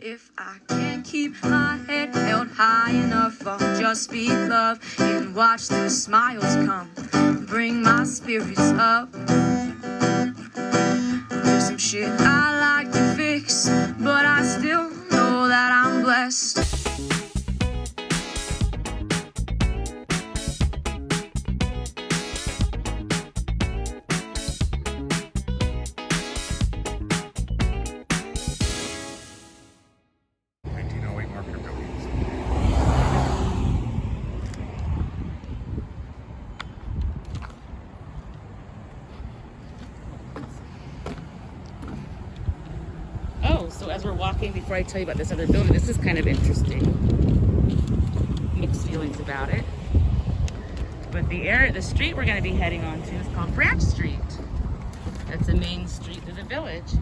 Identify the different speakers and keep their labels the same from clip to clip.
Speaker 1: If I can't keep my head held high enough, I'll just speak love and watch the smiles come, bring my spirits up. There's some shit I like to fix, but I still know that I'm blessed.
Speaker 2: So as we're walking, before I tell you about this other building, this is kind of interesting. Mixed feelings about it. But the street we're going to be heading on to is called Branch Street. That's the main street of the village.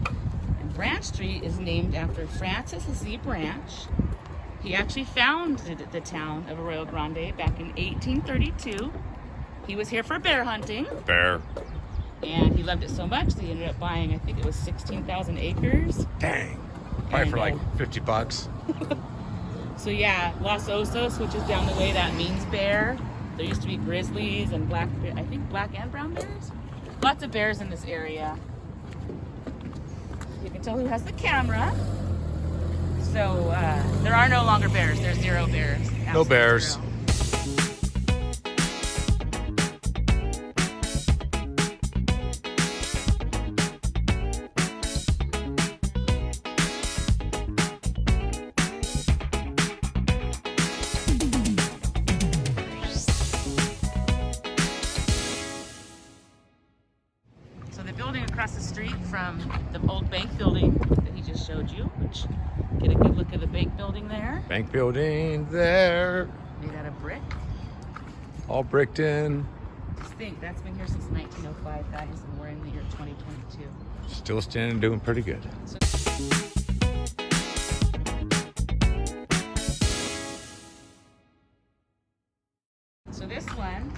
Speaker 2: And Branch Street is named after Francis Z. Branch. He actually founded the town of Arroyo Grande back in 1832. He was here for bear hunting.
Speaker 3: Bear.
Speaker 2: And he loved it so much that he ended up buying, I think it was 16,000 acres.
Speaker 3: Dang. Probably for like $50.
Speaker 2: So yeah, Los Osos, which is down the way, that means bear. There used to be grizzlies and black and brown bears. Lots of bears in this area. You can tell who has the camera. So there are no longer bears. There's 0 bears.
Speaker 3: No bears.
Speaker 2: 0. Across the street from the old bank building that he just showed you, which get a good look at the bank building there.
Speaker 3: Bank building there.
Speaker 2: Made out of brick.
Speaker 3: All bricked in.
Speaker 2: Just think, that's been here since 1905, guys, and we're in the year 2022.
Speaker 3: Still standing, doing pretty good.
Speaker 2: So this one,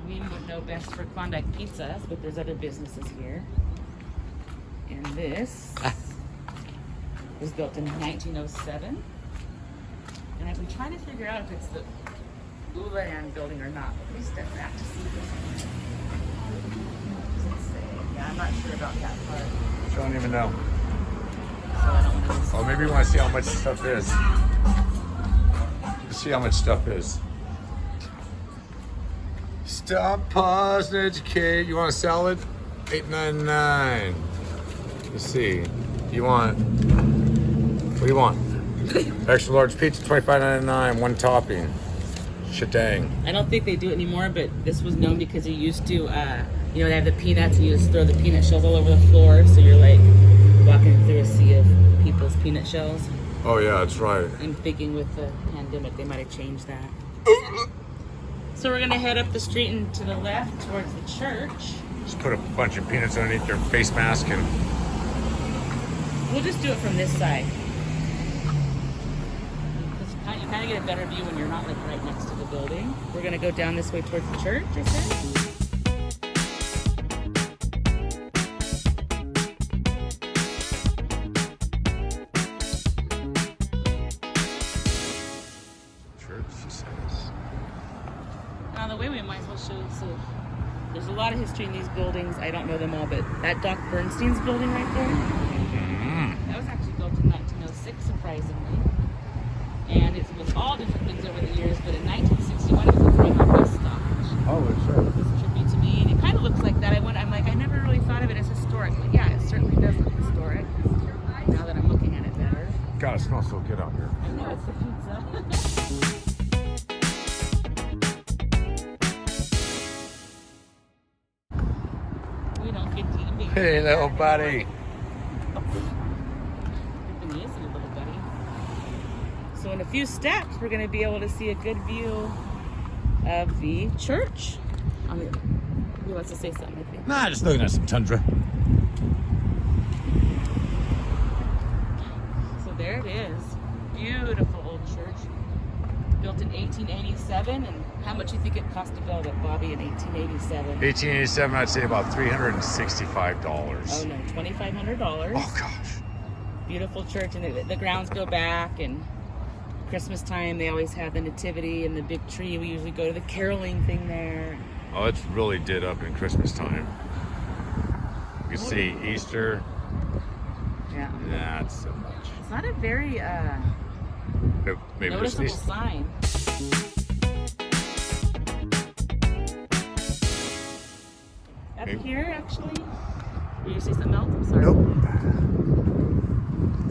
Speaker 2: we would know best for Klondike pizzas, but there's other businesses here. And this was built in 1907. And I've been trying to figure out if it's the Ulan building or not. Let me step back to see this. Yeah, I'm not sure about that part.
Speaker 3: I don't even know.
Speaker 2: So I don't want to.
Speaker 3: Oh, maybe you want to see how much stuff is. Let's see how much stuff is. Stop, pause, and educate. You want a salad? $8.99. Let's see. You want? What do you want? Extra large pizza, $25.99. One topping. Shit dang.
Speaker 2: I don't think they do it anymore, but this was known because you used to, they have the peanuts, and you just throw the peanut shells all over the floor, so you're like walking through a sea of people's peanut shells.
Speaker 3: Oh yeah, that's right.
Speaker 2: I'm thinking with the pandemic, they might have changed that. So we're gonna head up the street and to the left towards the church.
Speaker 3: Just put a bunch of peanuts underneath their face mask and...
Speaker 2: We'll just do it from this side. You kind of get a better view when you're not like right next to the building. We're gonna go down this way towards the church, I said. On the way, we might as well show you. So there's a lot of history in these buildings. I don't know them all, but that Doc Bernstein's building right there, that was actually built in 1906, surprisingly. And it was all different things over the years, but in 1961 it was a Kramer bus stop.
Speaker 3: Oh, it's right.
Speaker 2: It's trippy to me, and it kind of looks like that. I'm like, I never really thought of it as historic, but yeah, it certainly does look historic. Now that I'm looking at it better.
Speaker 3: God, it smells so good out here.
Speaker 2: I know, it's the pizza.
Speaker 3: Hey, little buddy.
Speaker 2: So in a few steps, we're going to be able to see a good view of the church. Who wants to say something, I think?
Speaker 3: Nah, just looking at some tundra.
Speaker 2: So there it is. Beautiful old church. Built in 1887, and how much do you think it cost to build it, Bobby, in 1887?
Speaker 3: 1887, I'd say about $365.
Speaker 2: Oh no, $2,500.
Speaker 3: Oh gosh.
Speaker 2: Beautiful church, and the grounds go back, and Christmas time they always have the nativity and the big tree. We usually go to the caroling thing there.
Speaker 3: Oh, it's really did up in Christmas time. You can see Easter.
Speaker 2: Yeah.
Speaker 3: Not so much.
Speaker 2: It's not a very
Speaker 3: Maybe
Speaker 2: noticeable
Speaker 3: this
Speaker 2: sign. Up here, actually. Were you see something else? I'm sorry.
Speaker 3: Nope.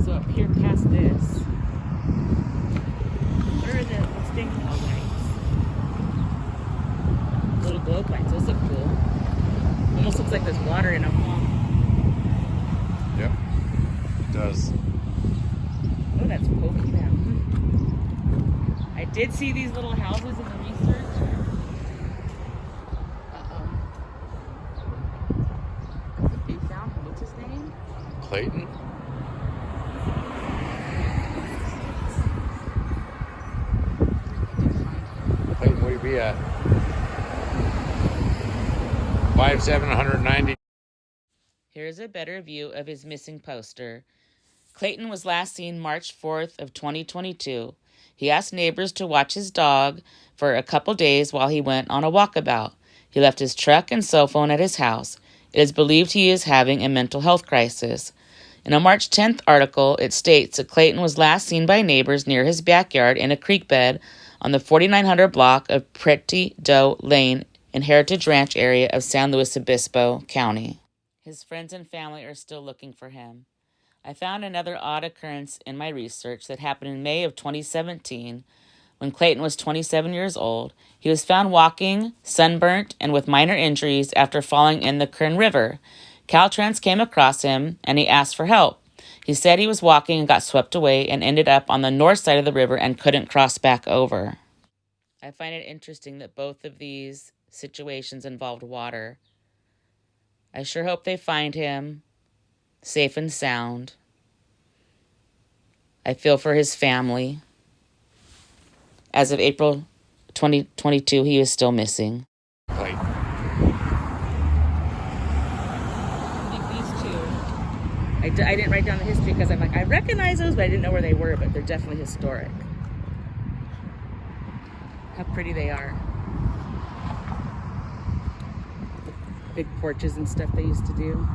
Speaker 2: So up here past this, where are the extinction lights? Little globe lights. Those look cool. Almost looks like there's water in them.
Speaker 3: Yep. It does.
Speaker 2: Oh, that's pokey now. I did see these little houses in the research. They found, what's his name?
Speaker 3: Clayton. Clayton, where you be at? 5'7", 190.
Speaker 2: Here's a better view of his missing poster. Clayton was last seen March 4th of 2022. He asked neighbors to watch his dog for a couple days while he went on a walkabout. He left his truck and cell phone at his house. It is believed he is having a mental health crisis. In a March 10th article, it states that Clayton was last seen by neighbors near his backyard in a creek bed on the 4900 block of Pretty Doe Lane in Heritage Ranch area of San Luis Obispo County. His friends and family are still looking for him. I found another odd occurrence in my research that happened in May of 2017 when Clayton was 27 years old. He was found walking, sunburnt, and with minor injuries after falling in the Kern River. Caltrans came across him, and he asked for help. He said he was walking and got swept away and ended up on the north side of the river and couldn't cross back over. I find it interesting that both of these situations involved water. I sure hope they find him safe and sound. I feel for his family. As of April 2022, he is still missing.
Speaker 3: Clayton.
Speaker 2: I think these two. I didn't write down the history because I'm like, I recognize those, but I didn't know where they were, but they're definitely historic. How pretty they are. Big porches and stuff they used to do.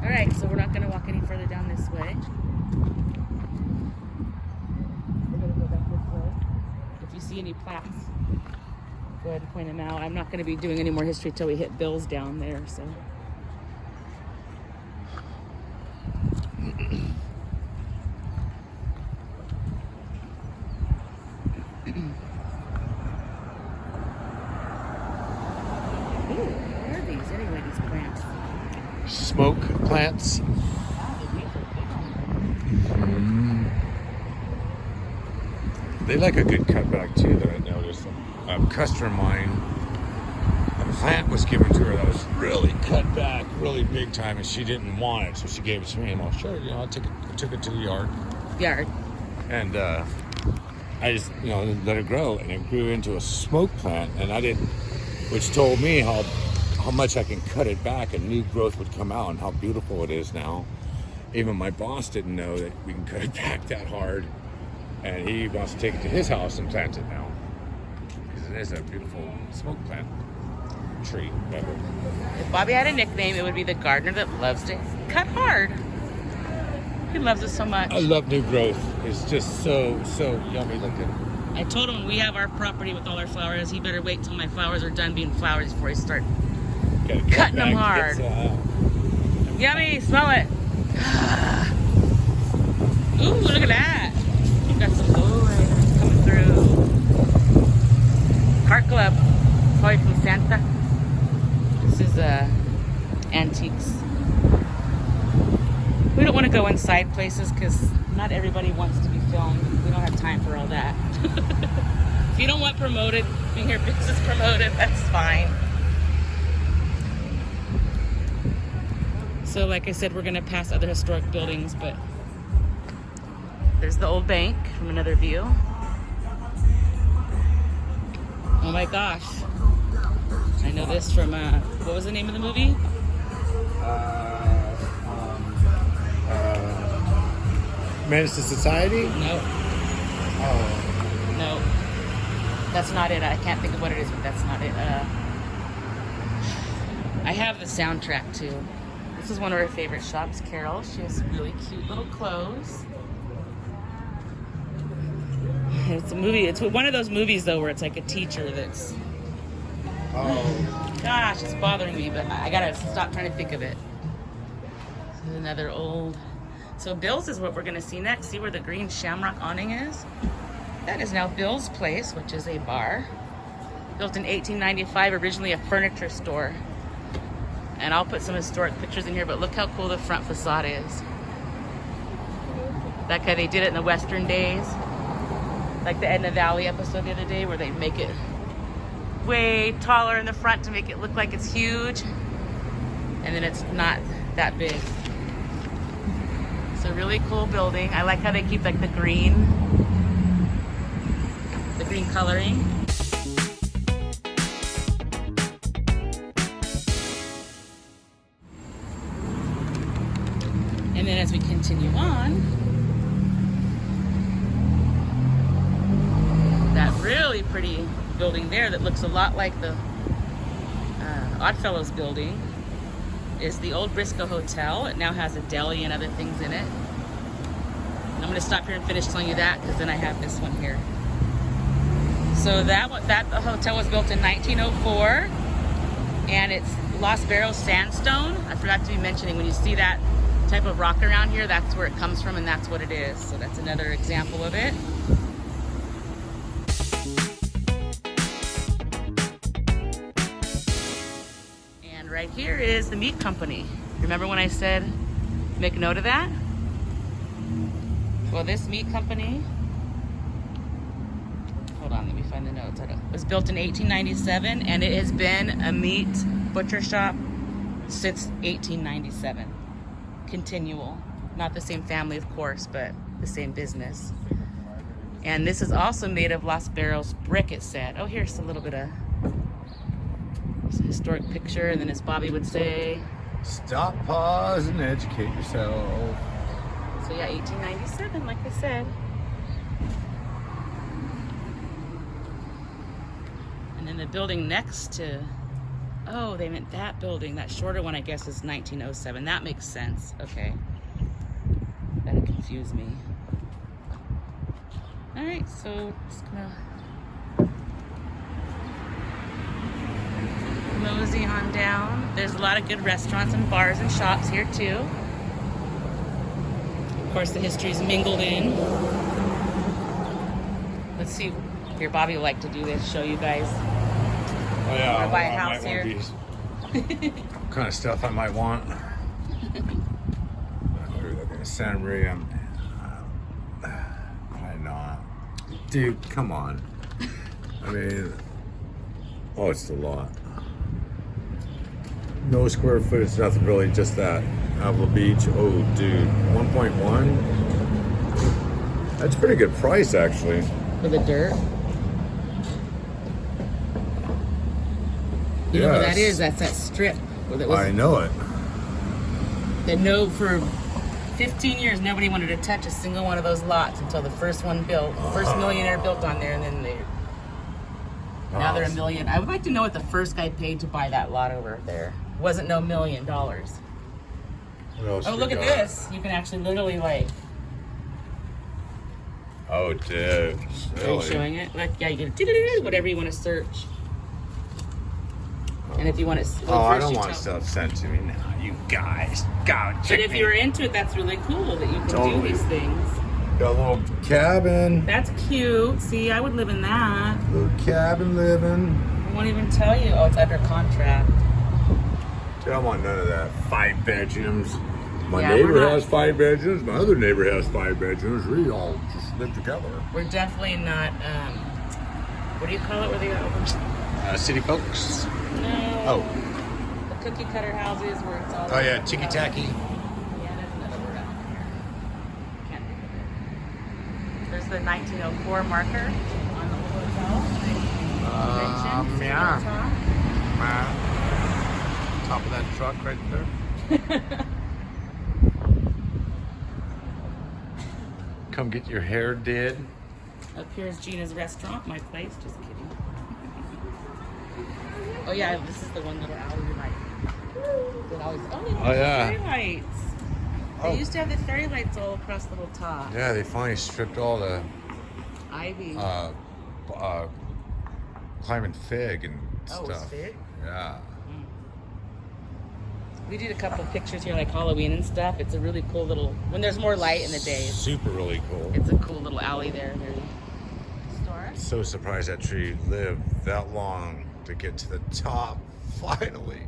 Speaker 2: All right, so we're not going to walk any further down this way. We're going to go back this way. If you see any plaques, go ahead and point them out. I'm not going to be doing any more history till we hit Bill's down there, so.
Speaker 3: Smoke plants. They like a good cutback too, that I noticed. Customer of mine, a plant was given to her that was really cut back, really big time, and she didn't want it, so she gave it to me. And sure, I took it to the yard. And I just, let it grow, and it grew into a smoke plant, and which told me how much I can cut it back and new growth would come out and how beautiful it is now. Even my boss didn't know that we can cut it back that hard, and he wants to take it to his house and plant it now because it is a beautiful smoke plant tree.
Speaker 2: If Bobby had a nickname, it would be the gardener that loves to cut hard. He loves it so much.
Speaker 3: I love new growth. It's just so yummy looking.
Speaker 2: I told him when we have our property with all our flowers, he better wait till my flowers are done being flowers before he starts cutting them hard. Yummy, smell it. Ooh, look at that. We've got some lowriders coming through. Cart Club, probably from Santa. This is antiques. We don't want to go inside places because not everybody wants to be filmed. We don't have time for all that. If you don't want promoted, being your business promoted, that's fine. So like I said, we're going to pass other historic buildings, but there's the old bank from another view. Oh my gosh. I know this from, what was the name of the movie?
Speaker 3: Menace to Society?
Speaker 2: No.
Speaker 3: Oh.
Speaker 2: No. That's not it. I can't think of what it is, but that's not it. I have the soundtrack too. This is one of her favorite shops, Carol. She has really cute little clothes. It's a movie. It's one of those movies though where it's like a teacher that's...
Speaker 3: Oh.
Speaker 2: Gosh, it's bothering me, but I gotta stop trying to think of it. This is another old... So Bill's is what we're gonna see next. See where the green shamrock awning is? That is now Bill's Place, which is a bar. Built in 1895, originally a furniture store. And I'll put some historic pictures in here, but look how cool the front facade is. That guy, they did it in the Western days. Like the Edna Valley episode the other day where they make it way taller in the front to make it look like it's huge. And then it's not that big. It's a really cool building. I like how they keep like the green coloring. And then as we continue on, that really pretty building there that looks a lot like the Oddfellows building is the Old Briscoe Hotel. It now has a deli and other things in it. And I'm going to stop here and finish telling you that because then I have this one here. So that hotel was built in 1904 and it's Los Barros sandstone. I forgot to be mentioning, when you see that type of rock around here, that's where it comes from and that's what it is. So that's another example of it. And right here is the meat company. Remember when I said make a note of that? Well, this meat company, hold on, let me find the notes. It was built in 1897 and it has been a meat butcher shop since 1897. Continual. Not the same family, of course, but the same business. And this is also made of Los Barros brick, it said. Oh, here's a little bit of historic picture, and then as Bobby would say,
Speaker 3: stop, pause, and educate yourself.
Speaker 2: So yeah, 1897, like I said. And then the building next to, oh, they meant that building. That shorter one, I guess, is 1907. That makes sense. Okay. That confused me. All right, so just gonna mosey on down. There's a lot of good restaurants and bars and shops here too. Of course, the history is mingled in. Let's see. Here, Bobby would like to do this. Show you guys.
Speaker 3: Oh yeah,
Speaker 2: Or buy a house here.
Speaker 3: What kind of stuff I might want. Santa Maria. Probably not. Dude, come on. I mean, oh, it's a lot. No square footage, nothing really, just that. Avila Beach, oh dude, 1.1. That's a pretty good price, actually.
Speaker 2: For the dirt. You know what that is? That's that strip. That was,
Speaker 3: I know it.
Speaker 2: That for 15 years, nobody wanted to touch a single one of those lots until the first one built. The first millionaire built on there, and then now they're $1 million. I would like to know what the first guy paid to buy that lot over there. Wasn't no $1 million.
Speaker 3: What else
Speaker 2: Oh, look at this. You can actually literally like...
Speaker 3: Oh, dude.
Speaker 2: Are you
Speaker 3: Really?
Speaker 2: showing it? Like, yeah, you can whatever you want to search. And if you want to...
Speaker 3: Oh, I don't want stuff sent to me now. You guys, go check
Speaker 2: But if
Speaker 3: me.
Speaker 2: you're into it, that's really cool that you can do
Speaker 3: Totally.
Speaker 2: these things.
Speaker 3: Got a little cabin.
Speaker 2: That's cute. See, I would live in that.
Speaker 3: Little cabin living.
Speaker 2: I won't even tell you. Oh, it's under contract.
Speaker 3: Dude, I want none of that. 5 bedrooms. My
Speaker 2: Yeah,
Speaker 3: neighbor
Speaker 2: we're not-
Speaker 3: has 5 bedrooms. My other neighbor has 5 bedrooms. We all just live together.
Speaker 2: We're definitely not, what do you call it? Where they go over?
Speaker 3: City folks.
Speaker 2: No.
Speaker 3: Oh.
Speaker 2: The cookie cutter houses where it's all...
Speaker 3: Oh yeah, ticky tacky.
Speaker 2: Yeah, that's another word out here. Can't think of it. There's the 1904 marker on the hotel.
Speaker 3: Yeah. Top of that truck right there. Come get your hair did.
Speaker 2: Up here is Gina's restaurant, my place. Just kidding. Oh yeah, this is the one little alley we like. That always. Oh, they have
Speaker 3: yeah.
Speaker 2: fairy lights. They used to have the fairy lights all across the little top.
Speaker 3: Yeah, they finally stripped all the
Speaker 2: Ivy.
Speaker 3: climbing fig and
Speaker 2: Oh,
Speaker 3: stuff.
Speaker 2: it's fig?
Speaker 3: Yeah.
Speaker 2: We did a couple of pictures here, like Halloween and stuff. It's a really cool little. When there's more light in the day,
Speaker 3: Super really cool.
Speaker 2: it's a cool little alley there. Very historic.
Speaker 3: So surprised that tree lived that long to get to the top. Finally,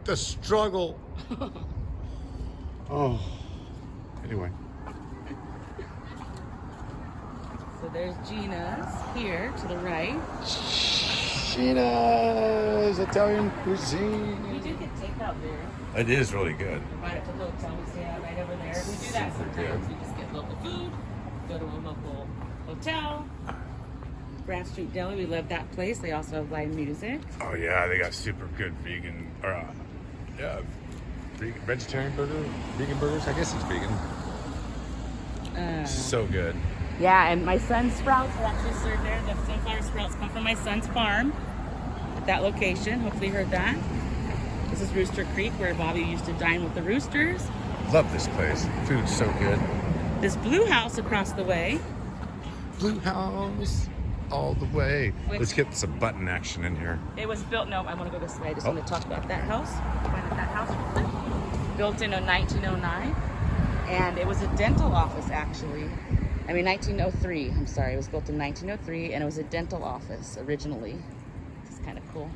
Speaker 3: the struggle. Oh. Anyway.
Speaker 2: So there's Gina's here to the right.
Speaker 3: Gina's Italian
Speaker 2: We
Speaker 3: cuisine.
Speaker 2: do get takeout there.
Speaker 3: It is really good.
Speaker 2: Right at the hotel we stay at right over there. We do that
Speaker 3: Super
Speaker 2: sometimes.
Speaker 3: good.
Speaker 2: We just get local food, go to a local hotel. Grand Street Deli, we love that place. They also have live music.
Speaker 3: Oh yeah, they got super good vegan, or vegetarian burger, vegan burgers. I guess it's vegan. So good.
Speaker 2: Yeah, and my son's sprouts are actually served there. The sunflower sprouts come from my son's farm at that location. Hopefully you heard that. This is Rooster Creek, where Bobby used to dine with the roosters.
Speaker 3: Love this place. Food's so good.
Speaker 2: This blue house across the way.
Speaker 3: Blue house all the way.
Speaker 2: Which-
Speaker 3: Let's get some button action in here.
Speaker 2: It was built, no, I want to go this way. I just
Speaker 3: Oh.
Speaker 2: want to talk about that house. That house real quick. Built in 1909. And it was a dental office, actually. 1903. I'm sorry. It was built in 1903, and it was a dental office originally. It's kind of cool.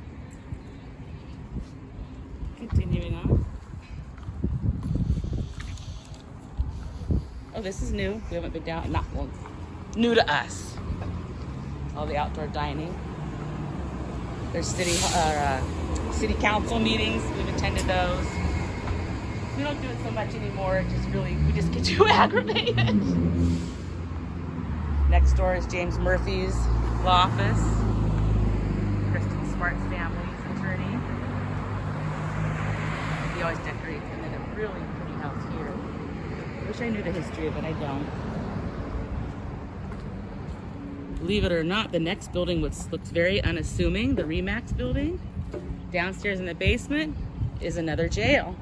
Speaker 2: Continuing on. Oh, this is new. We haven't been down. Not well, new to us. All the outdoor dining. There's city council meetings. We've attended those. We don't do it so much anymore. It just really, we just get too aggravated. Next door is James Murphy's law office. Kristen Smart's family's attorney. He always decorates, and then a really pretty house here. I wish I knew the history of it. I don't. Believe it or not, the next building looks very unassuming. The Remax building. Downstairs in the basement is another jail.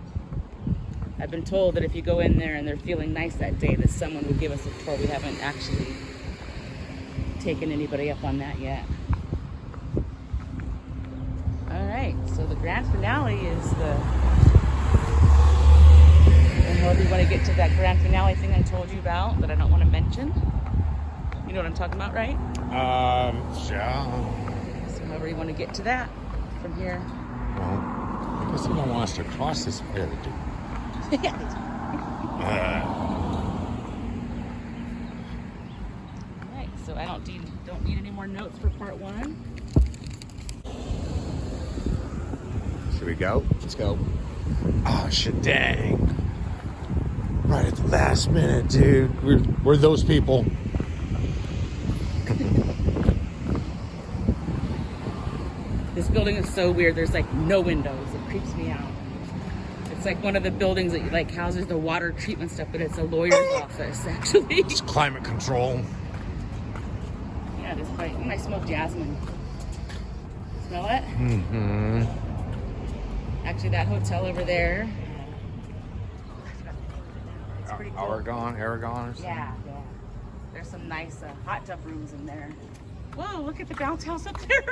Speaker 2: I've been told that if you go in there and they're feeling nice that day, that someone would give us a tour. We haven't actually taken anybody up on that yet. All right, so the grand finale is the. And however you want to get to that grand finale thing I told you about that I don't want to mention. You know what I'm talking about, right?
Speaker 3: Yeah.
Speaker 2: So however you want to get to that from here.
Speaker 3: Well, I guess they don't want us to cross this. Yeah, they do.
Speaker 2: Yeah, they do. All right, so I don't need any more notes for part one.
Speaker 3: Should we go? Let's go. Oh shit! Dang! Right at the last minute, dude. We're those people.
Speaker 2: This building is so weird. There's like no windows. It creeps me out. It's like one of the buildings that like houses the water treatment stuff, but it's a lawyer's office actually.
Speaker 3: It's climate control.
Speaker 2: Yeah, it is quite. I smoke jasmine. Smell it?
Speaker 3: Mm-hmm.
Speaker 2: Actually, that hotel over there. It's pretty cool.
Speaker 3: Aragon or something?
Speaker 2: Yeah. There's some nice hot tub rooms in there. Whoa, look at the bounce house up there.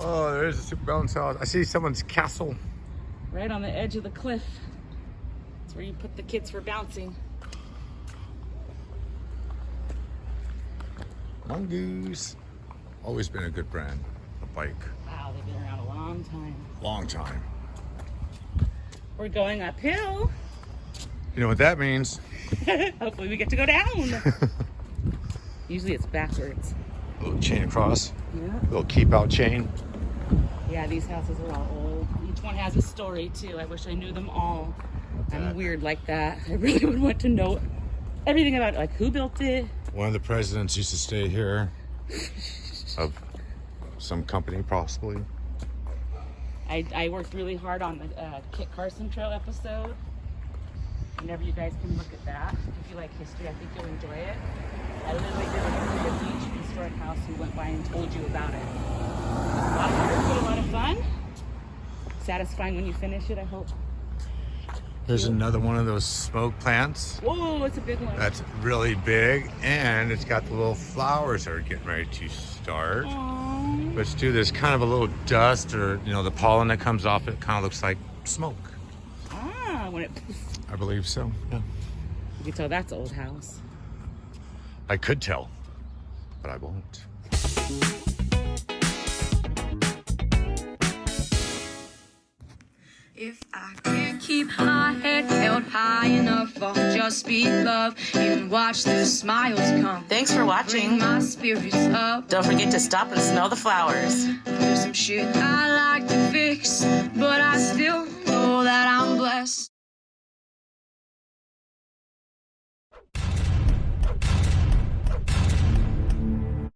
Speaker 3: Oh, there's a super bounce house. I see someone's castle.
Speaker 2: Right on the edge of the cliff. That's where you put the kids for bouncing.
Speaker 3: Mongoose. Always been a good brand. A bike.
Speaker 2: Wow, they've been around a long time.
Speaker 3: Long time.
Speaker 2: We're going uphill.
Speaker 3: You know what that means?
Speaker 2: Hopefully we get to go down. Usually it's backwards.
Speaker 3: A little chain across.
Speaker 2: Yeah.
Speaker 3: A little keep out chain.
Speaker 2: Yeah, these houses are all old. Each one has a story too. I wish I knew them all. I'm weird like that. I really would want to know everything about it, like who built it.
Speaker 3: One of the presidents used to stay here. Of some company, possibly.
Speaker 2: I worked really hard on the Kit Carson Trail episode. Whenever you guys can look at that. If you like history, I think you'll enjoy it. I literally did a beach historic house who went by and told you about it. A lot of work, but a lot of fun. Satisfying when you finish it, I hope.
Speaker 3: There's another one of those smoke plants.
Speaker 2: Whoa, it's a big one.
Speaker 3: That's really big, and it's got the little flowers that are getting ready to start.
Speaker 2: Aww.
Speaker 3: Let's do this kind of a little dust, or the pollen that comes off it kind of looks like smoke.
Speaker 2: Ah, when it.
Speaker 3: I believe so. Yeah.
Speaker 2: You can tell that's old house.
Speaker 3: I could tell, but I won't.
Speaker 1: If I can't keep my head held high enough, I'll just speak love and watch the smiles come.
Speaker 2: Thanks for
Speaker 1: Bring
Speaker 2: watching.
Speaker 1: my spirits up.
Speaker 2: Don't forget to stop and smell the flowers.
Speaker 1: There's some shit I like to fix, but I still know that I'm blessed.